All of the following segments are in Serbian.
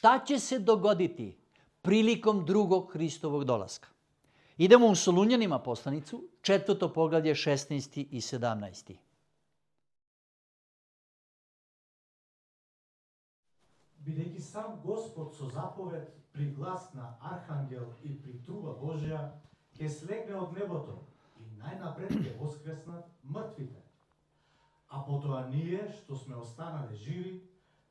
šta će se dogoditi prilikom drugog Hristovog dolaska. Idemo u Solunjanima poslanicu, 4. poglavlje, 16. i 17. Бидејќи сам Господ со заповед при глас на архангел и при труба Божја ќе слегне од небото и најнапред ќе воскреснат мртвите. А потоа ние, што сме останале живи,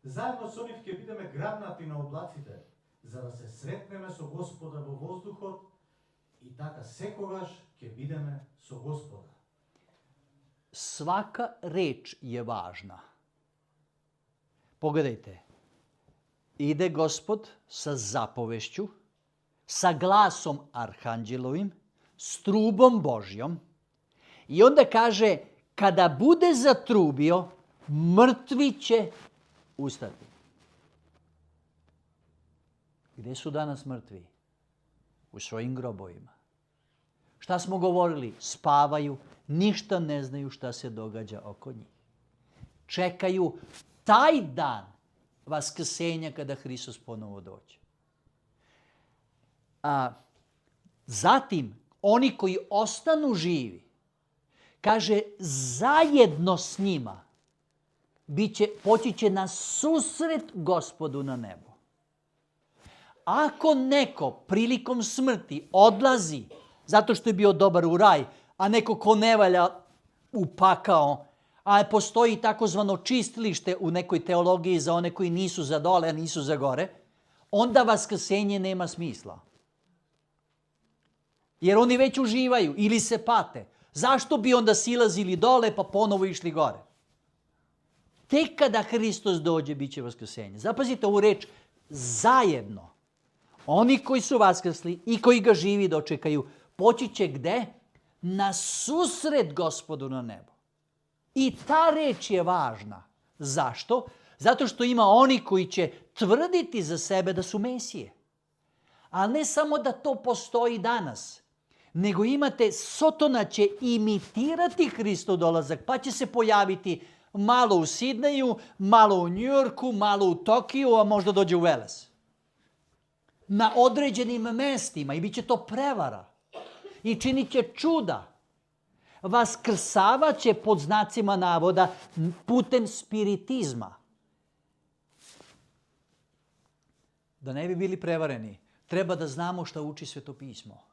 заедно со нив ќе бидеме грабнати на облаците, за да се сретнеме со Господа во воздухот и така секогаш ќе бидеме со Господа. Svaka reč je važna. Pogledajte, ide Gospod sa zapovešću, sa glasom arhanđelovim, s trubom Božjom i onda kaže, kada bude zatrubio, mrtvi će ustati. Gde su danas mrtvi? U svojim grobovima. Šta smo govorili? Spavaju, ništa ne znaju šta se događa oko njih. Čekaju taj dan vaskrsenja kada Hristos ponovo dođe. Zatim, oni koji ostanu živi, kaže, zajedno s njima poći će na susret Gospodu na nebo. Ako neko prilikom smrti odlazi zato što je bio dobar u raj, a neko ko ne valja u pakao, a postoji takozvano čistilište u nekoj teologiji za one koji nisu za dole, a nisu za gore, onda vaskrsenje nema smisla. Jer oni već uživaju ili se pate. Zašto bi onda silazili dole pa ponovo išli gore? Tek kada Hristos dođe, bit će vaskrsenje. Zapazite ovu reč, zajedno. Oni koji su vaskrsli i koji ga živi dočekaju, poći će gde? Na susret Gospodu na nebo. I ta reč je važna. Zašto? Zato što ima oni koji će tvrditi za sebe da su Mesije. A ne samo da to postoji danas, nego imate, Sotona će imitirati Hristov dolazak, pa će se pojaviti malo u Sidneju, malo u Njujorku, malo u Tokiju, a možda dođe u Veles. Na određenim mestima i bit će to prevara. I činit će čuda. Vaskrsavat će pod znacima navoda putem spiritizma. Da ne bi bili prevareni, treba da znamo šta uči Sveto pismo.